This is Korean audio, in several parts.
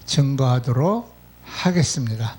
증거하도록 하겠습니다.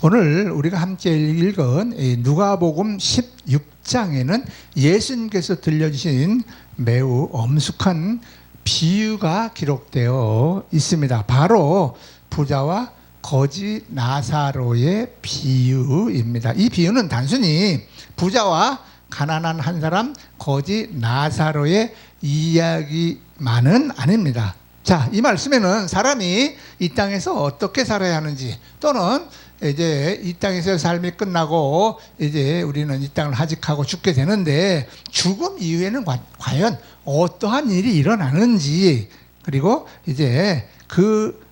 오늘 우리가 함께 읽은 누가복음 16장에는 예수님께서 들려주신 매우 엄숙한 비유가 기록되어 있습니다. 바로 부자와 거지 나사로의 비유입니다. 이 비유는 단순히 부자와 가난한 한 사람 거지 나사로의 이야기만은 아닙니다. 자, 이 말씀에는 사람이 이 땅에서 어떻게 살아야 하는지, 또는 이제 이 땅에서 삶이 끝나고 이제 우리는 이 땅을 하직하고 죽게 되는데 죽음 이후에는 과연 어떠한 일이 일어나는지, 그리고 이제 그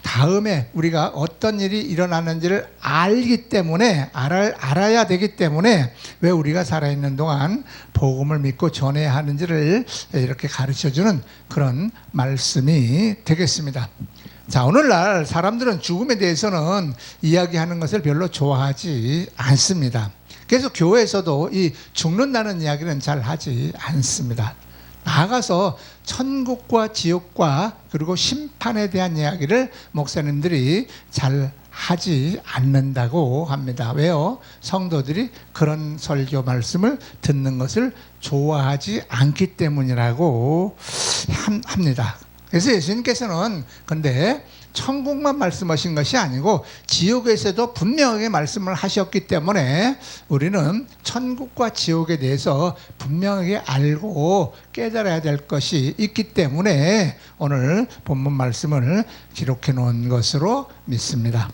다음에 우리가 어떤 일이 일어나는지를 알기 때문에 알아야 되기 때문에 왜 우리가 살아있는 동안 복음을 믿고 전해야 하는지를 이렇게 가르쳐주는 그런 말씀이 되겠습니다. 자, 오늘날 사람들은 죽음에 대해서는 이야기하는 것을 별로 좋아하지 않습니다. 그래서 교회에서도 이 죽는다는 이야기는 잘 하지 않습니다. 나아가서 천국과 지옥과 그리고 심판에 대한 이야기를 목사님들이 잘 하지 않는다고 합니다. 왜요? 성도들이 그런 설교 말씀을 듣는 것을 좋아하지 않기 때문이라고 합니다. 그래서 예수님께서는 근데 천국만 말씀하신 것이 아니고 지옥에서도 분명하게 말씀을 하셨기 때문에 우리는 천국과 지옥에 대해서 분명하게 알고 깨달아야 될 것이 있기 때문에 오늘 본문 말씀을 기록해 놓은 것으로 믿습니다.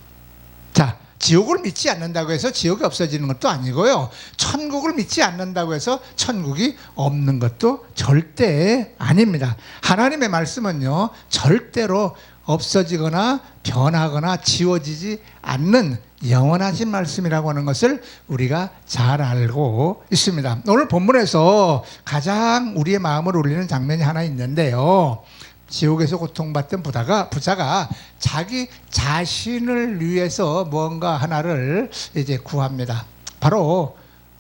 자, 지옥을 믿지 않는다고 해서 지옥이 없어지는 것도 아니고요, 천국을 믿지 않는다고 해서 천국이 없는 것도 절대 아닙니다. 하나님의 말씀은요, 절대로 없어지거나 변하거나 지워지지 않는 영원하신 말씀이라고 하는 것을 우리가 잘 알고 있습니다. 오늘 본문에서 가장 우리의 마음을 울리는 장면이 하나 있는데요, 지옥에서 고통받던 부자가 자기 자신을 위해서 뭔가 하나를 이제 구합니다. 바로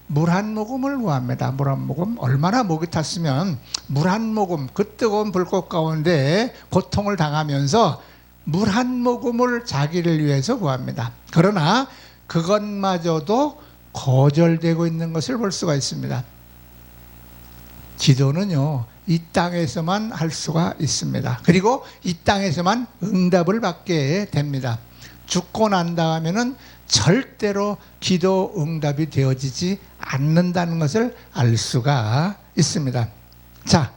물 한 모금을 구합니다. 물 한 모금. 얼마나 목이 탔으면 물 한 모금, 그 뜨거운 불꽃 가운데 고통을 당하면서 물 한 모금을 자기를 위해서 구합니다. 그러나 그것마저도 거절되고 있는 것을 볼 수가 있습니다. 기도는요, 이 땅에서만 할 수가 있습니다. 그리고 이 땅에서만 응답을 받게 됩니다. 죽고 난 다음에는 절대로 기도 응답이 되어지지 않는다는 것을 알 수가 있습니다. 자,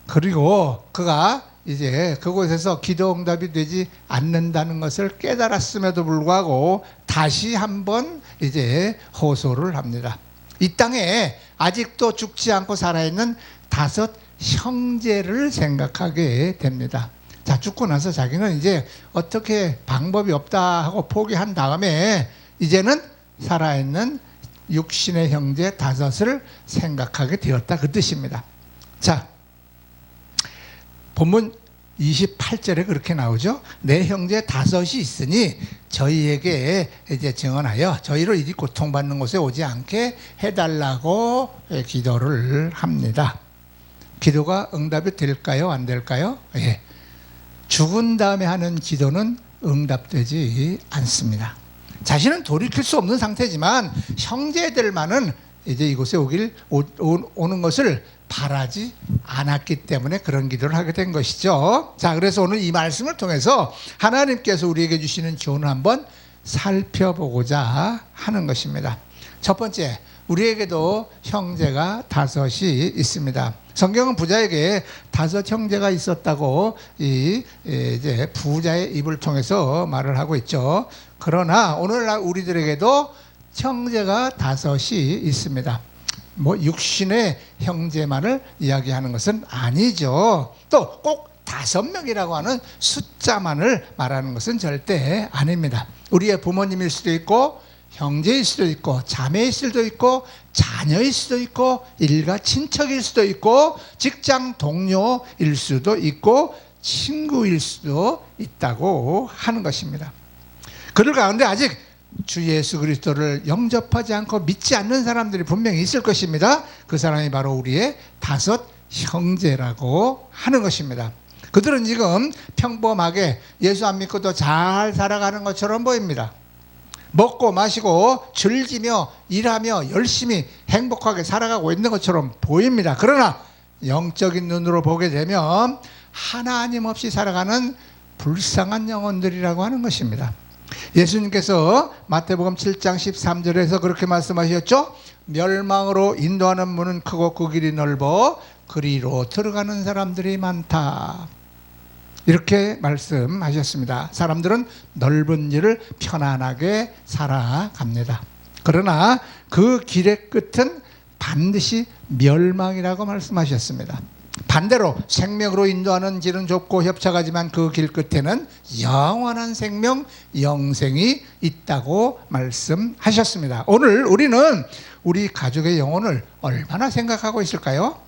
그리고 그가 이제 그곳에서 기도 응답이 되지 않는다는 것을 깨달았음에도 불구하고 다시 한번 이제 호소를 합니다. 이 땅에 아직도 죽지 않고 살아있는 5 형제를 생각하게 됩니다. 자, 죽고 나서 자기는 이제 어떻게 방법이 없다 하고 포기한 다음에 이제는 살아있는 육신의 형제 5을 생각하게 되었다, 그 뜻입니다. 자, 본문 28절에 그렇게 나오죠. 내 형제 5이 있으니 저희에게 이제 증언하여 저희를 이리 고통받는 곳에 오지 않게 해달라고 기도를 합니다. 기도가 응답이 될까요? 안 될까요? 예. 죽은 다음에 하는 기도는 응답되지 않습니다. 자신은 돌이킬 수 없는 상태지만 형제들만은 이제 이곳에 오는 것을 바라지 않았기 때문에 그런 기도를 하게 된 것이죠. 자, 그래서 오늘 이 말씀을 통해서 하나님께서 우리에게 주시는 교훈을 한번 살펴보고자 하는 것입니다. 첫 번째, 우리에게도 형제가 5이 있습니다. 성경은 부자에게 5 형제가 있었다고 이제 부자의 입을 통해서 말을 하고 있죠. 그러나 오늘날 우리들에게도 형제가 5이 있습니다. 뭐 육신의 형제만을 이야기하는 것은 아니죠. 또 꼭 5명이라고 하는 숫자만을 말하는 것은 절대 아닙니다. 우리의 부모님일 수도 있고 형제일 수도 있고 자매일 수도 있고 자녀일 수도 있고 일가 친척일 수도 있고 직장 동료일 수도 있고 친구일 수도 있다고 하는 것입니다. 그들 가운데 아직 주 예수 그리스도를 영접하지 않고 믿지 않는 사람들이 분명히 있을 것입니다. 그 사람이 바로 우리의 5 형제라고 하는 것입니다. 그들은 지금 평범하게 예수 안 믿고도 잘 살아가는 것처럼 보입니다. 먹고 마시고 즐기며 일하며 열심히 행복하게 살아가고 있는 것처럼 보입니다. 그러나 영적인 눈으로 보게 되면 하나님 없이 살아가는 불쌍한 영혼들이라고 하는 것입니다. 예수님께서 마태복음 7장 13절에서 그렇게 말씀하셨죠. 멸망으로 인도하는 문은 크고 그 길이 넓어 그리로 들어가는 사람들이 많다. 이렇게 말씀하셨습니다. 사람들은 넓은 길을 편안하게 살아갑니다. 그러나 그 길의 끝은 반드시 멸망이라고 말씀하셨습니다. 반대로 생명으로 인도하는 길은 좁고 협착하지만 그 길 끝에는 영원한 생명, 영생이 있다고 말씀하셨습니다. 오늘 우리는 우리 가족의 영혼을 얼마나 생각하고 있을까요?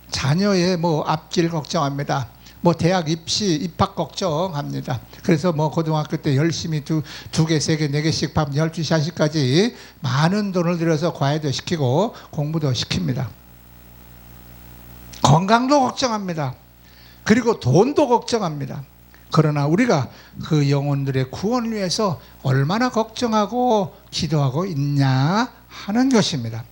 자녀의 앞길 걱정합니다. 대학 입학 걱정합니다. 그래서 고등학교 때 열심히 두 개, 세 개, 네 개씩 밤 12시, 1시까지 많은 돈을 들여서 과외도 시키고 공부도 시킵니다. 건강도 걱정합니다. 그리고 돈도 걱정합니다. 그러나 우리가 그 영혼들의 구원을 위해서 얼마나 걱정하고 기도하고 있냐 하는 것입니다.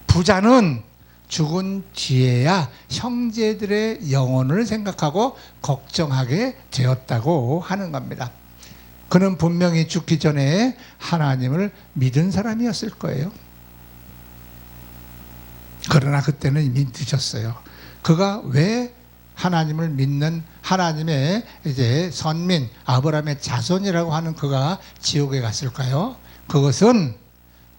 부자는 죽은 뒤에야 형제들의 영혼을 생각하고 걱정하게 되었다고 하는 겁니다. 그는 분명히 죽기 전에 하나님을 믿은 사람이었을 거예요. 그러나 그때는 이미 늦었어요. 그가 왜 하나님을 믿는 하나님의 선민 아브라함의 자손이라고 하는 그가 지옥에 갔을까요? 그것은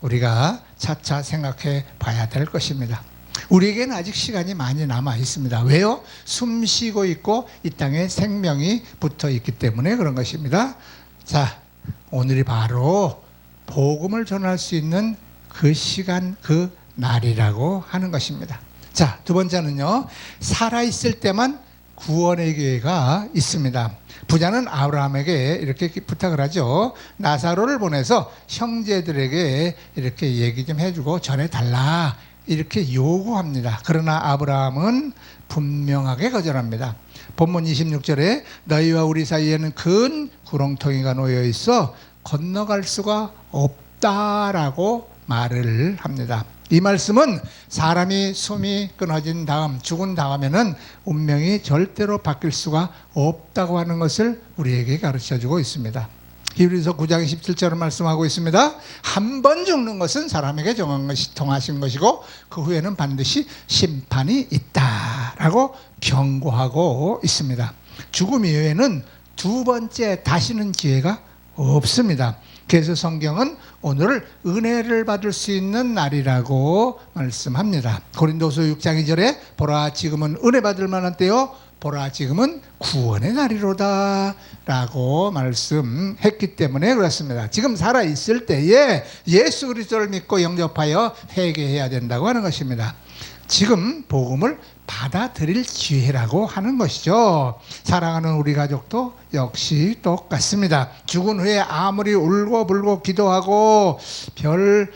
우리가 차차 생각해 봐야 될 것입니다. 우리에게는 아직 시간이 많이 남아 있습니다. 왜요? 숨 쉬고 있고 이 땅에 생명이 붙어 있기 때문에 그런 것입니다. 자, 오늘이 바로 복음을 전할 수 있는 그 시간, 그 날이라고 하는 것입니다. 자, 두 번째는요, 살아있을 때만 구원의 기회가 있습니다. 부자는 아브라함에게 이렇게 부탁을 하죠. 나사로를 보내서 형제들에게 이렇게 얘기 좀 해주고 전해달라 이렇게 요구합니다. 그러나 아브라함은 분명하게 거절합니다. 본문 26절에 너희와 우리 사이에는 큰 구렁텅이가 놓여 있어 건너갈 수가 없다라고 말을 합니다. 이 말씀은 사람이 숨이 끊어진 다음 죽은 다음에는 운명이 절대로 바뀔 수가 없다고 하는 것을 우리에게 가르쳐주고 있습니다. 히브리서 9장 17절을 말씀하고 있습니다. 한 번 죽는 것은 사람에게 정하신 것이고 그 후에는 반드시 심판이 있다라고 경고하고 있습니다. 죽음 이후에는 두 번째 다시는 기회가 없습니다. 그래서 성경은 오늘을 은혜를 받을 수 있는 날이라고 말씀합니다. 고린도서 6장 2절에 보라 지금은 은혜 받을 만한 때요 보라 지금은 구원의 날이로다 라고 말씀했기 때문에 그렇습니다. 지금 살아있을 때에 예수 그리스도를 믿고 영접하여 회개해야 된다고 하는 것입니다. 지금 복음을 받아들일 기회라고 하는 것이죠. 사랑하는 우리 가족도 역시 똑같습니다. 죽은 후에 아무리 울고불고 기도하고 별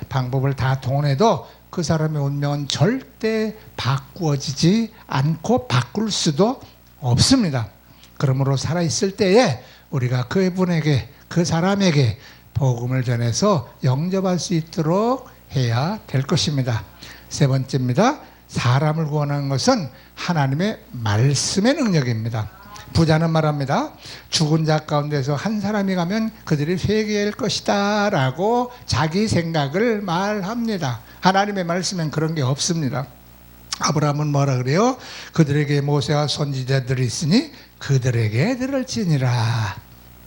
방법을 다 동원해도 그 사람의 운명은 절대 바꾸어지지 않고 바꿀 수도 없습니다. 그러므로 살아있을 때에 우리가 그분에게, 그 사람에게 복음을 전해서 영접할 수 있도록 해야 될 것입니다. 세 번째입니다. 사람을 구원하는 것은 하나님의 말씀의 능력입니다. 부자는 말합니다. 죽은 자 가운데서 한 사람이 가면 그들이 회개할 것이다 라고 자기 생각을 말합니다. 하나님의 말씀엔 그런 게 없습니다. 아브라함은 뭐라 그래요? 그들에게 모세와 선지자들이 있으니 그들에게 들을지니라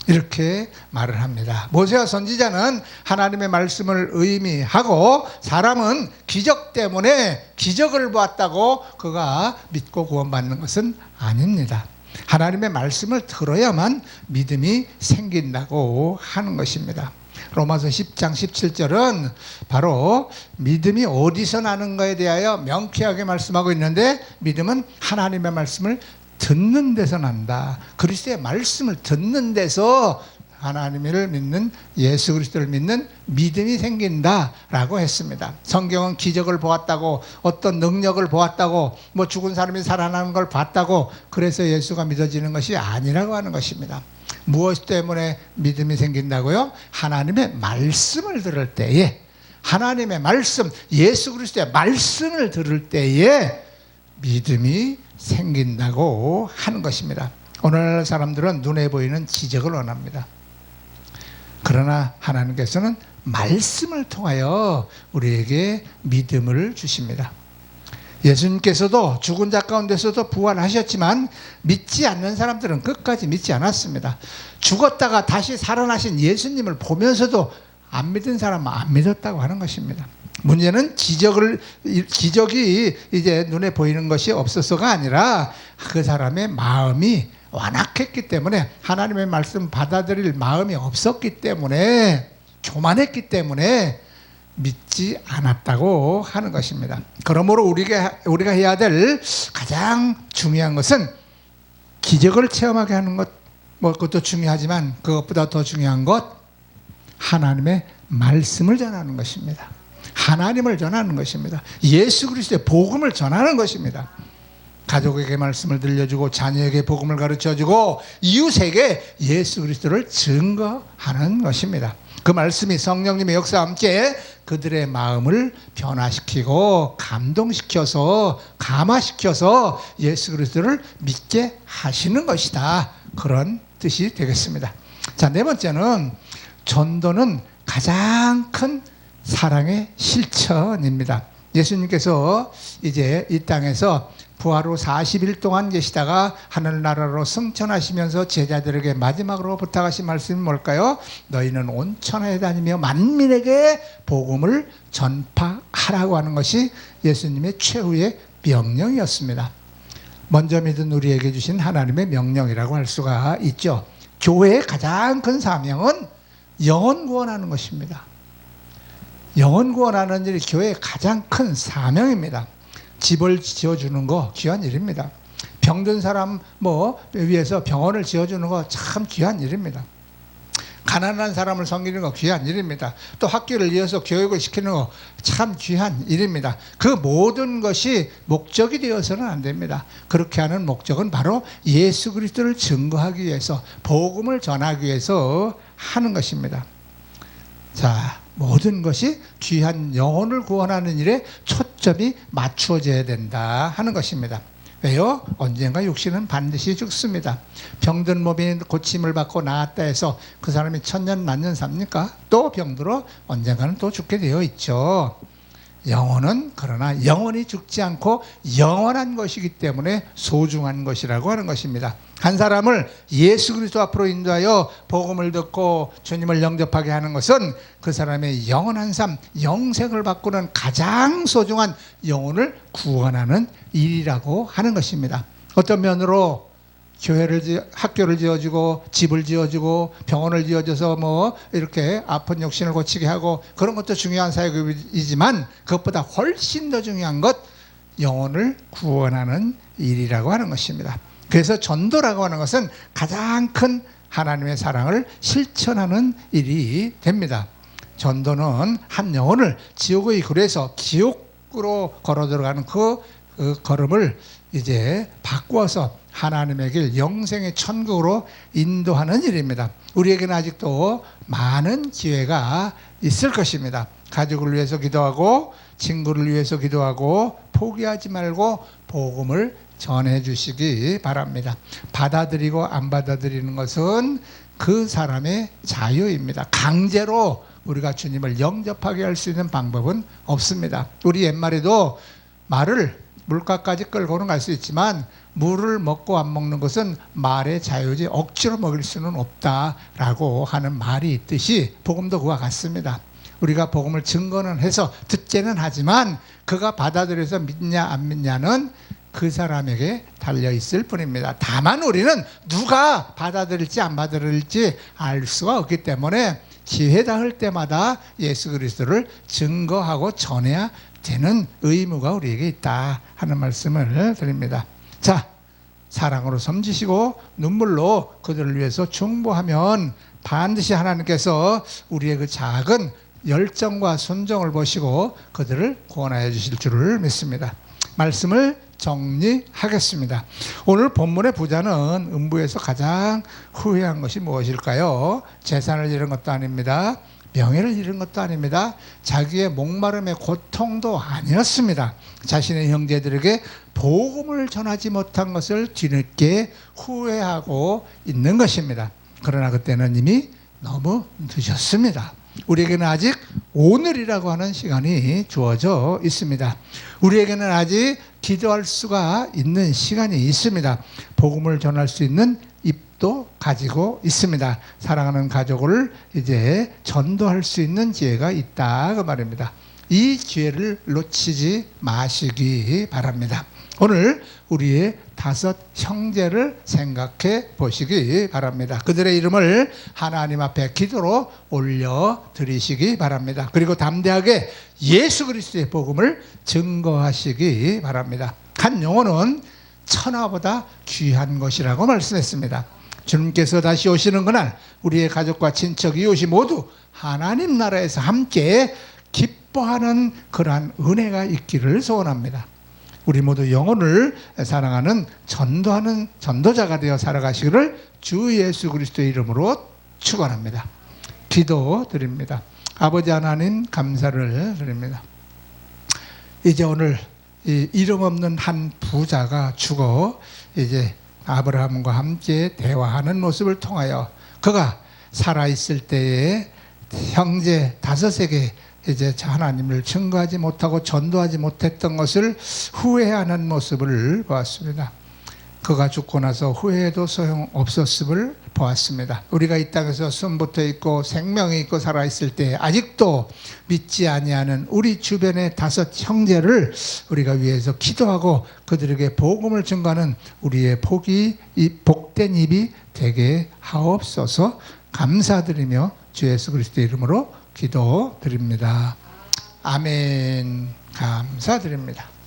이렇게 말을 합니다. 모세와 선지자는 하나님의 말씀을 의미하고 사람은 기적 때문에 기적을 보았다고 그가 믿고 구원받는 것은 아닙니다. 하나님의 말씀을 들어야만 믿음이 생긴다고 하는 것입니다. 로마서 10장 17절은 바로 믿음이 어디서 나는가에 대하여 명쾌하게 말씀하고 있는데 믿음은 하나님의 말씀을 듣는 데서 난다. 그리스도의 말씀을 듣는 데서 하나님을 믿는 예수 그리스도를 믿는 믿음이 생긴다라고 했습니다. 성경은 기적을 보았다고 어떤 능력을 보았다고 뭐 죽은 사람이 살아나는 걸 봤다고 그래서 예수가 믿어지는 것이 아니라고 하는 것입니다. 무엇 때문에 믿음이 생긴다고요? 하나님의 말씀을 들을 때에, 하나님의 말씀, 예수 그리스도의 말씀을 들을 때에 믿음이 생긴다고 하는 것입니다. 오늘날 사람들은 눈에 보이는 기적을 원합니다. 그러나 하나님께서는 말씀을 통하여 우리에게 믿음을 주십니다. 예수님께서도 죽은 자 가운데서도 부활하셨지만 믿지 않는 사람들은 끝까지 믿지 않았습니다. 죽었다가 다시 살아나신 예수님을 보면서도 안 믿은 사람은 안 믿었다고 하는 것입니다. 문제는 기적이 이제 눈에 보이는 것이 없어서가 아니라 그 사람의 마음이 완악했기 때문에, 하나님의 말씀 받아들일 마음이 없었기 때문에, 교만했기 때문에 믿지 않았다고 하는 것입니다. 그러므로 우리가 해야 될 가장 중요한 것은 기적을 체험하게 하는 것, 뭐 그것도 중요하지만 그것보다 더 중요한 것, 하나님의 말씀을 전하는 것입니다. 하나님을 전하는 것입니다. 예수 그리스도의 복음을 전하는 것입니다. 가족에게 말씀을 들려주고 자녀에게 복음을 가르쳐주고 이웃에게 예수 그리스도를 증거하는 것입니다. 그 말씀이 성령님의 역사와 함께 그들의 마음을 변화시키고 감동시켜서 감화시켜서 예수 그리스도를 믿게 하시는 것이다. 그런 뜻이 되겠습니다. 자, 네 번째는 전도는 가장 큰 사랑의 실천입니다. 예수님께서 이제 이 땅에서 부활 후 40일 동안 계시다가 하늘나라로 승천하시면서 제자들에게 마지막으로 부탁하신 말씀이 뭘까요? 너희는 온 천하에 다니며 만민에게 복음을 전파하라고 하는 것이 예수님의 최후의 명령이었습니다. 먼저 믿은 우리에게 주신 하나님의 명령이라고 할 수가 있죠. 교회의 가장 큰 사명은 영혼 구원하는 것입니다. 영혼 구원하는 일이 교회의 가장 큰 사명입니다. 집을 지어주는 거 귀한 일입니다. 병든 사람 위해서 병원을 지어주는 거 참 귀한 일입니다. 가난한 사람을 섬기는 거 귀한 일입니다. 또 학교를 이어서 교육을 시키는 거 참 귀한 일입니다. 그 모든 것이 목적이 되어서는 안 됩니다. 그렇게 하는 목적은 바로 예수 그리스도를 증거하기 위해서, 복음을 전하기 위해서 하는 것입니다. 자, 모든 것이 귀한 영혼을 구원하는 일에 초점이 맞추어져야 된다 하는 것입니다. 왜요? 언젠가 육신은 반드시 죽습니다. 병든 몸이 고침을 받고 나았다 해서 그 사람이 천년 만년 삽니까? 또 병들어 언젠가는 또 죽게 되어 있죠. 영혼은 그러나 영원히 죽지 않고 영원한 것이기 때문에 소중한 것이라고 하는 것입니다. 한 사람을 예수 그리스도 앞으로 인도하여 복음을 듣고 주님을 영접하게 하는 것은 그 사람의 영원한 삶, 영생을 바꾸는 가장 소중한 영혼을 구원하는 일이라고 하는 것입니다. 어떤 면으로 학교를 지어주고 집을 지어주고 병원을 지어줘서 이렇게 아픈 육신을 고치게 하고 그런 것도 중요한 사역이지만 그것보다 훨씬 더 중요한 것, 영혼을 구원하는 일이라고 하는 것입니다. 그래서 전도라고 하는 것은 가장 큰 하나님의 사랑을 실천하는 일이 됩니다. 전도는 한 영혼을 지옥의 굴에서 지옥으로 걸어 들어가는 그 걸음을 이제 바꾸어서 하나님의 길, 영생의 천국으로 인도하는 일입니다. 우리에게는 아직도 많은 기회가 있을 것입니다. 가족을 위해서 기도하고 친구를 위해서 기도하고 포기하지 말고 복음을 전해주시기 바랍니다. 받아들이고 안 받아들이는 것은 그 사람의 자유입니다. 강제로 우리가 주님을 영접하게 할 수 있는 방법은 없습니다. 우리 옛말에도 말을 물가까지 끌고는 갈 수 있지만 물을 먹고 안 먹는 것은 말의 자유지 억지로 먹일 수는 없다라고 하는 말이 있듯이 복음도 그와 같습니다. 우리가 복음을 증거는 해서 듣지는 하지만 그가 받아들여서 믿냐 안 믿냐는 그 사람에게 달려있을 뿐입니다. 다만 우리는 누가 받아들일지 안 받아들일지 알 수가 없기 때문에 기회 닿을 때마다 예수 그리스도를 증거하고 전해야 되는 의무가 우리에게 있다 하는 말씀을 드립니다. 자, 사랑으로 섬기시고 눈물로 그들을 위해서 중보하면 반드시 하나님께서 우리의 그 작은 열정과 순종을 보시고 그들을 구원하여 주실 줄을 믿습니다. 말씀을 정리하겠습니다. 오늘 본문의 부자는 음부에서 가장 후회한 것이 무엇일까요? 재산을 잃은 것도 아닙니다. 명예를 잃은 것도 아닙니다. 자기의 목마름의 고통도 아니었습니다. 자신의 형제들에게 복음을 전하지 못한 것을 뒤늦게 후회하고 있는 것입니다. 그러나 그때는 이미 너무 늦었습니다. 우리에게는 아직 오늘이라고 하는 시간이 주어져 있습니다. 우리에게는 아직 기도할 수가 있는 시간이 있습니다. 복음을 전할 수 있는 입도 가지고 있습니다. 사랑하는 가족을 이제 전도할 수 있는 기회가 있다 그 말입니다. 이 기회를 놓치지 마시기 바랍니다. 오늘 우리의 5 형제를 생각해 보시기 바랍니다. 그들의 이름을 하나님 앞에 기도로 올려드리시기 바랍니다. 그리고 담대하게 예수 그리스도의 복음을 증거하시기 바랍니다. 한 영혼은 천하보다 귀한 것이라고 말씀했습니다. 주님께서 다시 오시는 그날 우리의 가족과 친척 이웃이 모두 하나님 나라에서 함께 기뻐하는 그러한 은혜가 있기를 소원합니다. 우리 모두 영혼을 사랑하는 전도하는 전도자가 되어 살아가시기를 주 예수 그리스도의 이름으로 축원합니다. 기도드립니다. 아버지 하나님 감사를 드립니다. 이제 오늘 이 이름 없는 한 부자가 죽어 이제 아브라함과 함께 대화하는 모습을 통하여 그가 살아있을 때에 형제 5에게 이제 하나님을 증거하지 못하고 전도하지 못했던 것을 후회하는 모습을 보았습니다. 그가 죽고 나서 후회해도 소용없었음을 보았습니다. 우리가 이 땅에서 숨부터 있고 생명이 있고 살아있을 때 아직도 믿지 아니하는 우리 주변의 5 형제를 우리가 위해서 기도하고 그들에게 복음을 증거하는 우리의 복된 입이 되게 하옵소서. 감사드리며 주 예수 그리스도의 이름으로 기도드립니다. 아멘. 감사드립니다.